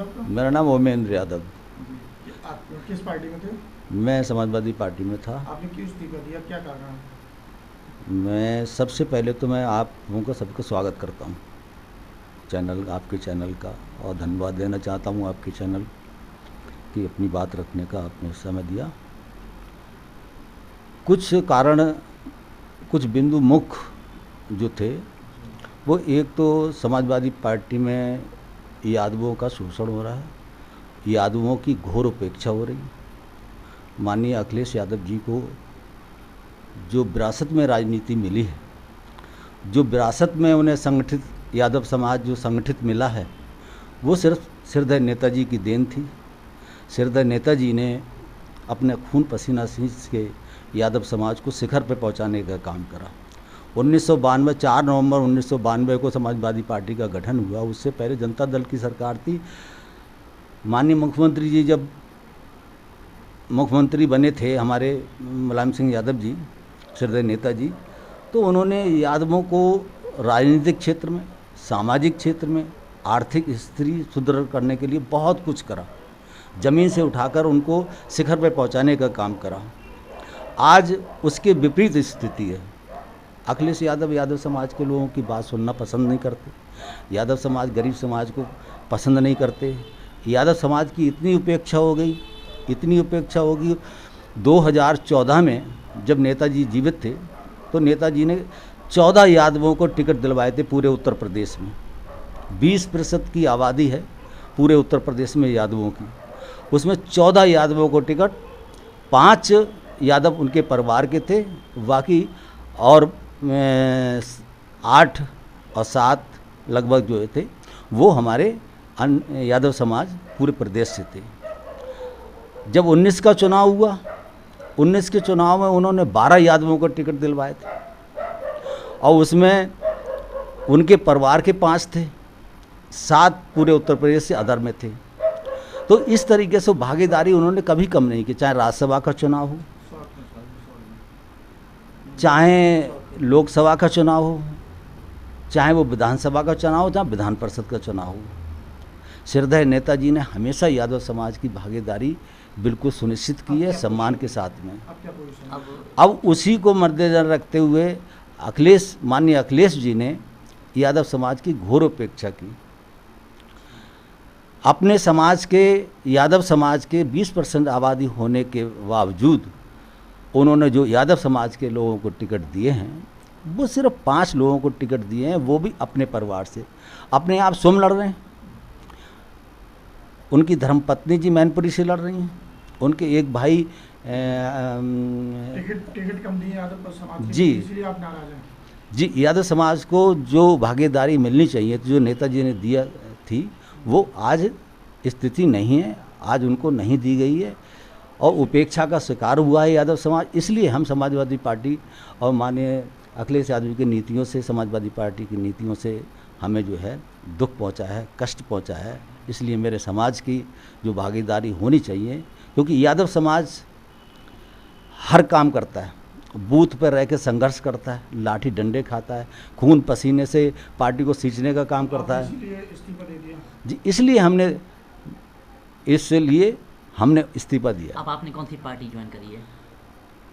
है आपका? मेरा नाम ओमेंद्र यादव। आप किस पार्टी में थे? मैं समाजवादी पार्टी में था। आपने क्यों इस्तीफा दिया, क्या कारण है? मैं सबसे पहले तो मैं आप लोगों का सबका स्वागत करता हूँ चैनल, आपके चैनल का, और धन्यवाद देना चाहता हूँ आपके चैनल की अपनी बात रखने का आपने समय दिया। कुछ कारण, कुछ बिंदु मुख्य जो थे वो, एक तो समाजवादी पार्टी में यादवों का शोषण हो रहा है, यादवों की घोर उपेक्षा हो रही। माननीय अखिलेश यादव जी को जो विरासत में राजनीति मिली है, जो विरासत में उन्हें संगठित यादव समाज जो संगठित मिला है, वो सिर्फ सिरदर्द नेताजी की देन थी। सिरदर्द नेताजी ने अपने खून पसीना सींच के यादव समाज को शिखर पर पहुंचाने का काम करा। 1992 4 नवंबर 1992 को समाजवादी पार्टी का गठन हुआ। उससे पहले जनता दल की सरकार थी। माननीय मुख्यमंत्री जी जब मुख्यमंत्री बने थे हमारे मुलायम सिंह यादव जी, सिरदर्द नेताजी, तो उन्होंने यादवों को राजनीतिक क्षेत्र में, सामाजिक क्षेत्र में, आर्थिक स्थिति सुदृढ़ करने के लिए बहुत कुछ करा। ज़मीन से उठाकर उनको शिखर पर पहुंचाने का काम करा। आज उसके विपरीत स्थिति है। अखिलेश यादव यादव समाज के लोगों की बात सुनना पसंद नहीं करते। यादव समाज गरीब समाज को पसंद नहीं करते। यादव समाज की इतनी उपेक्षा हो गई, इतनी उपेक्षा होगी। 2014 में जब नेताजी जीवित थे तो नेताजी ने 14 यादवों को टिकट दिलवाए थे पूरे उत्तर प्रदेश में। 20% की आबादी है पूरे उत्तर प्रदेश में यादवों की, उसमें 14 यादवों को टिकट, 5 यादव उनके परिवार के थे, बाकी और 8 और 7 लगभग जो थे वो हमारे यादव समाज पूरे प्रदेश से थे। जब 19 का चुनाव हुआ, 19 के चुनाव में उन्होंने 12 यादवों को टिकट दिलवाए थे और उसमें उनके परिवार के 5 थे, 7 पूरे उत्तर प्रदेश से अदर में थे। तो इस तरीके से भागीदारी उन्होंने कभी कम नहीं की, चाहे राज्यसभा का चुनाव हो, चाहे लोकसभा का चुनाव हो, चाहे वो विधानसभा का चुनाव हो, चाहे विधान परिषद का चुनाव हो। सिरदर्द नेताजी ने हमेशा यादव समाज की भागीदारी बिल्कुल सुनिश्चित की है, सम्मान के साथ में। अब उसी को मद्देनजर रखते हुए माननीय अखिलेश जी ने यादव समाज की घोर उपेक्षा की। अपने समाज के, यादव समाज के 20% आबादी होने के बावजूद उन्होंने जो यादव समाज के लोगों को टिकट दिए हैं, वो सिर्फ 5 लोगों को टिकट दिए हैं, वो भी अपने परिवार से। अपने आप स्वयं लड़ रहे हैं, उनकी धर्मपत्नी जी मैनपुरी से लड़ रही हैं, उनके एक भाई टिकट कम दिए यादव समाज के, जी, इसलिए आप नाराज हैं? जी, यादव समाज को जो भागीदारी मिलनी चाहिए, जो नेताजी ने दिया थी, वो आज स्थिति नहीं है, आज उनको नहीं दी गई है और उपेक्षा का शिकार हुआ है यादव समाज। इसलिए हम समाजवादी पार्टी और माननीय अखिलेश यादव की नीतियों से, समाजवादी पार्टी की नीतियों से हमें जो है दुख पहुंचा है, कष्ट पहुंचा है। इसलिए मेरे समाज की जो भागीदारी होनी चाहिए, क्योंकि यादव समाज हर काम करता है, बूथ पर रह के संघर्ष करता है, लाठी डंडे खाता है, खून पसीने से पार्टी को सींचने का काम करता है। इसलिए इस्तीफा दे दिया? जी, इसलिए हमने इस्तीफा दिया। अब आपने कौन सी पार्टी ज्वाइन करी है?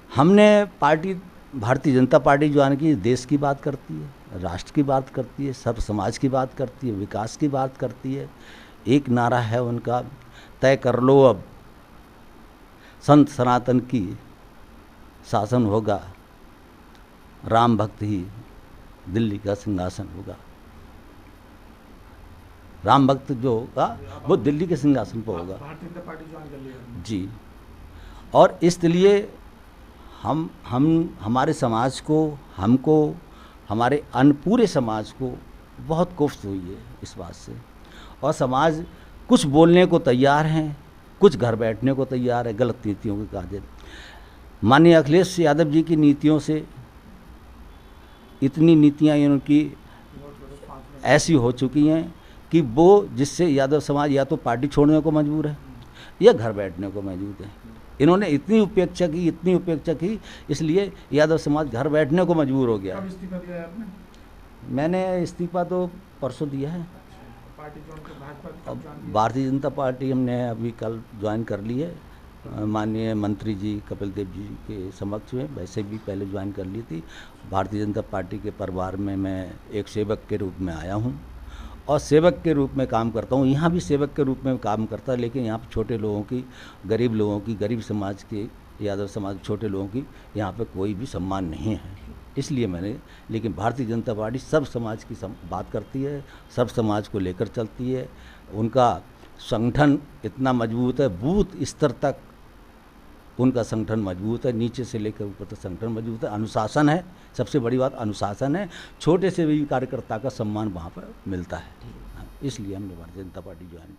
हमने party Bharatiya Janata party join की। देश की बात करती है, राष्ट्र की बात करती है, सर्व समाज की बात करती है, विकास की बात करती है। एक नारा है उनका, तय कर लो अब संत सनातन की शासन होगा, राम भक्त ही दिल्ली का सिंहासन होगा। राम भक्त जो होगा वो दिल्ली के सिंहासन पर होगा। भारतीय जनता पार्टी ज्वाइन कर लिया? जी, और इसलिए हम हमारे समाज को, हमको, हमारे पूरे समाज को बहुत कोफ्त हुई है इस बात से। और समाज कुछ बोलने को तैयार हैं, कुछ घर बैठने को तैयार है गलत नीतियों के कादिर। माननीय अखिलेश यादव जी की नीतियों से इतनी नीतियाँ उनकी ऐसी हो चुकी हैं कि वो, जिससे यादव समाज या तो पार्टी छोड़ने को मजबूर है या घर बैठने को मजबूर है। इन्होंने इतनी उपेक्षा की, इसलिए यादव समाज घर बैठने को मजबूर हो गया। कब इस्तीफा दिया है आपने? मैंने इस्तीफा तो परसों दिया है। पार्टी ज्वाइन कर भाजपा कब ज्वाइन किया? भारतीय जनता पार्टी हमने अभी कल ज्वाइन कर ली है। माननीय मंत्री जी कपिल देव जी के समक्ष में, वैसे भी पहले ज्वाइन कर ली थी। भारतीय जनता पार्टी के परिवार में मैं एक सेवक के रूप में आया हूँ और सेवक के रूप में काम करता हूँ। यहाँ भी सेवक के रूप में काम करता है, लेकिन यहाँ पर छोटे लोगों की, गरीब समाज के, यादव समाज छोटे लोगों की यहाँ पे कोई भी सम्मान नहीं है। इसलिए मैंने, लेकिन भारतीय जनता पार्टी सब समाज की बात करती है, सब समाज को लेकर चलती है। उनका संगठन इतना मजबूत है, बूथ स्तर तक उनका संगठन मजबूत है, नीचे से लेकर ऊपर तक संगठन मजबूत है। अनुशासन है, सबसे बड़ी बात अनुशासन है। छोटे से भी कार्यकर्ता का सम्मान वहाँ पर मिलता है। इसलिए हमने भारतीय जनता पार्टी ज्वाइन